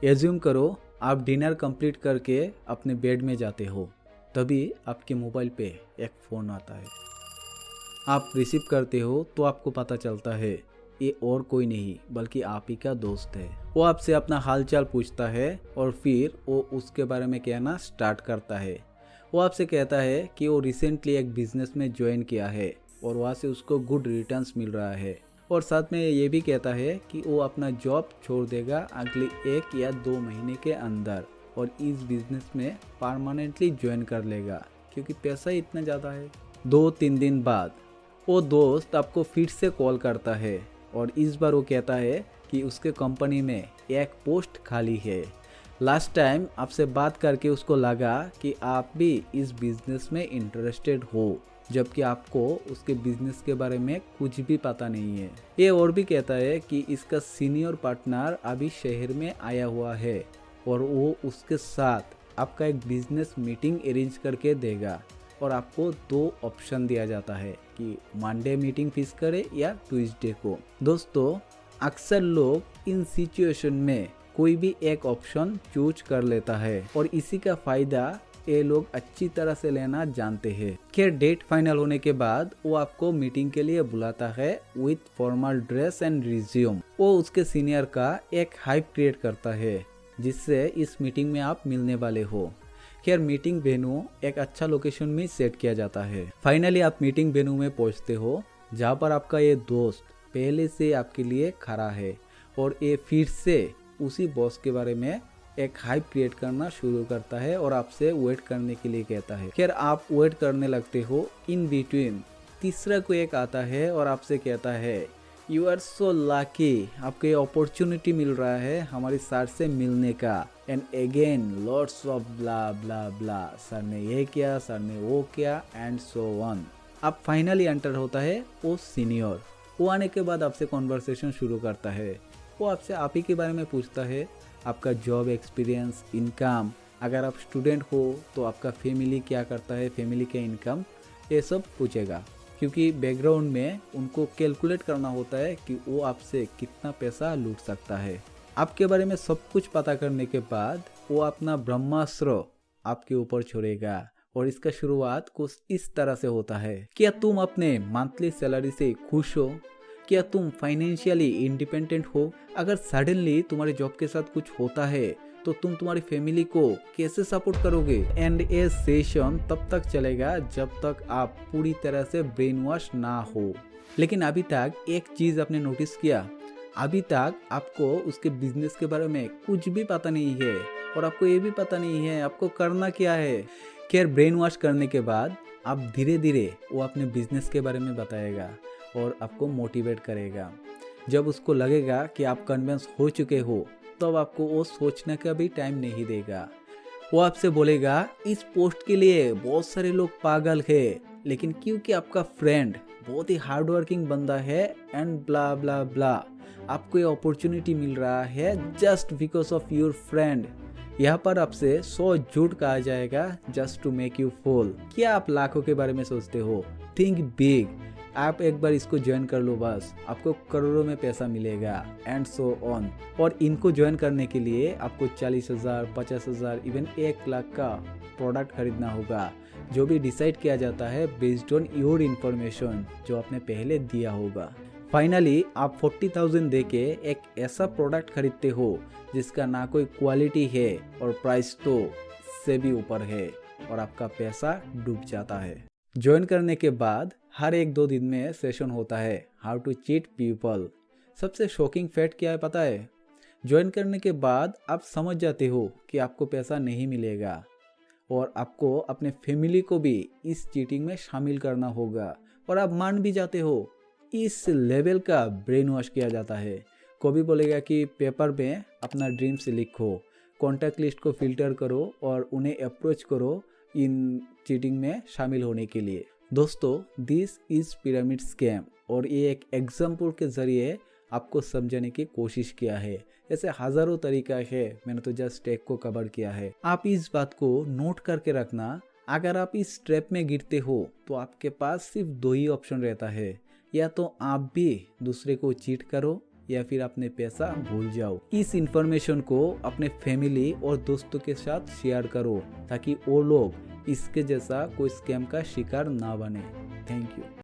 Assume करो आप dinner complete करके अपने बेड में जाते हो, तभी आपके मोबाइल पे एक फ़ोन आता है। आप रिसीव करते हो तो आपको पता चलता है ये और कोई नहीं बल्कि आप ही का दोस्त है। वो आपसे अपना हालचाल पूछता है और फिर वो उसके बारे में कहना स्टार्ट करता है। वो आपसे कहता है कि वो रिसेंटली एक बिजनेस में ज्वाइन किया है और वहाँ से उसको गुड रिटर्न्स मिल रहा है, और साथ में ये भी कहता है कि वो अपना जॉब छोड़ देगा अगले 1 या 2 महीने के अंदर और इस बिजनेस में परमानेंटली ज्वाइन कर लेगा क्योंकि पैसा ही इतना ज़्यादा है। 2-3 दिन बाद वो दोस्त आपको फिर से कॉल करता है और इस बार वो कहता है कि उसके कंपनी में एक पोस्ट खाली है। लास्ट टाइम आपसे बात करके उसको लगा कि आप भी इस बिजनेस में इंटरेस्टेड हो, जबकि आपको उसके बिजनेस के बारे में कुछ भी पता नहीं है। ये और भी कहता है कि इसका सीनियर पार्टनर अभी शहर में आया हुआ है और वो उसके साथ आपका एक बिजनेस मीटिंग अरेंज करके देगा, और आपको 2 ऑप्शन दिया जाता है कि मंडे मीटिंग फिक्स करे या ट्यूसडे को। दोस्तों, अक्सर लोग इन सिचुएशन में कोई भी एक ऑप्शन चूज कर लेता है और इसी का फायदा ये लोग अच्छी तरह से लेना जानते हैं। खैर, डेट फाइनल होने के बाद वो आपको मीटिंग के लिए बुलाता है with formal dress and resume. वो उसके सीनियर का एक हाइप क्रिएट करता है जिससे इस मीटिंग में आप मिलने वाले हो। खैर, मीटिंग वेन्यू एक अच्छा लोकेशन में सेट किया जाता है। फाइनली आप मीटिंग वेन्यू में पहुंचते हो जहाँ पर आपका ये दोस्त पहले से आपके लिए खड़ा है और ये फिर से उसी बॉस के बारे में एक हाइप क्रिएट करना शुरू करता है और आपसे वेट करने के लिए कहता है। खैर, आप वेट करने लगते हो। इन बिटवीन तीसरा कोई एक आता है और आपसे कहता है यू आर सो लकी, आपको ये अपॉर्चुनिटी मिल रहा है हमारी सर से मिलने का। And again lots of blah blah blah, sir ने ये किया, सर ने वो किया एंड सो ऑन। अब फाइनली एंटर होता है वो सीनियर। वो आने के बाद आपसे कॉन्वर्सेशन शुरू करता है। वो आपसे आप ही के बारे में पूछता है, आपका जॉब एक्सपीरियंस, इनकम, अगर आप स्टूडेंट हो तो आपका फैमिली क्या करता है, फैमिली का इनकम, ये सब पूछेगा क्योंकि बैकग्राउंड में उनको कैलकुलेट करना होता है कि वो आपसे कितना पैसा लूट सकता है। आपके बारे में सब कुछ पता करने के बाद वो अपना ब्रह्मास्त्र आपके ऊपर छोड़ेगा और इसका शुरुआत कुछ इस तरह से होता है। क्या तुम अपने मंथली सैलरी से खुश हो? क्या तुम फाइनेंशियली इंडिपेंडेंट हो? अगर सडनली तुम्हारे जॉब के साथ कुछ होता है तो तुम तुम्हारी फैमिली को कैसे सपोर्ट करोगे? एंड ये सेशन तब तक चलेगा जब तक आप पूरी तरह से ब्रेन वॉश ना हो। लेकिन अभी तक एक चीज आपने नोटिस किया, अभी तक आपको उसके बिजनेस के बारे में कुछ भी पता नहीं है और आपको ये भी पता नहीं है आपको करना क्या है। खैर, ब्रेन वॉश करने के बाद आप धीरे धीरे वो अपने बिजनेस के बारे में बताएगा और आपको मोटिवेट करेगा। जब उसको लगेगा कि आप कन्विंस हो चुके हो तब आपको वो सोचने का भी टाइम नहीं देगा। वो आपसे बोलेगा इस पोस्ट के लिए बहुत सारे लोग पागल है, लेकिन क्योंकि आपका फ्रेंड बहुत ही हार्ड वर्किंग बंदा है एंड ब्ला ब्ला ब्ला, आपको ये अपॉर्चुनिटी मिल रहा है just because of your friend. यहाँ पर आपसे 100 झूठ कहा जाएगा just to make you fall. क्या आप लाखों के बारे में सोचते हो? Think big. आप एक बार इसको ज्वाइन कर लो, बस आपको करोड़ों में पैसा मिलेगा एंड सो ऑन। और इनको ज्वाइन करने के लिए आपको 40,000, 50,000, इवन 1 लाख का प्रोडक्ट खरीदना होगा, जो भी डिसाइड किया जाता है बेस्ड ऑन योर इन्फॉर्मेशन जो आपने पहले दिया होगा। फाइनली आप 40,000 देके एक ऐसा प्रोडक्ट खरीदते हो जिसका ना कोई क्वालिटी है और प्राइस तो इससे भी ऊपर है और आपका पैसा डूब जाता है। ज्वाइन करने के बाद हर 1-2 दिन में सेशन होता है हाउ टू चीट पीपल। सबसे शॉकिंग फैक्ट क्या है पता है? ज्वाइन करने के बाद आप समझ जाते हो कि आपको पैसा नहीं मिलेगा और आपको अपने फैमिली को भी इस चीटिंग में शामिल करना होगा, और आप मान भी जाते हो। इस लेवल का ब्रेन वॉश किया जाता है। कोई भी बोलेगा कि पेपर में अपना ड्रीम्स लिखो, कॉन्टैक्ट लिस्ट को फिल्टर करो और उन्हें अप्रोच करो इन चीटिंग में शामिल होने के लिए। दोस्तों, दिस इज पिरामिड स्कैम और ये एक एग्जाम्पल के जरिए आपको समझाने की कोशिश किया है। ऐसे हजारों तरीका है, मैंने तो जस्ट एक को कवर किया है। आप इस बात को नोट करके रखना, अगर आप इस ट्रैप में गिरते हो तो आपके पास सिर्फ 2 ही ऑप्शन रहता है, या तो आप भी दूसरे को चीट करो या फिर अपने पैसा भूल जाओ। इस इंफॉर्मेशन को अपने फैमिली और दोस्तों के साथ शेयर करो ताकि वो लोग इसके जैसा कोई स्कैम का शिकार ना बने। Thank you.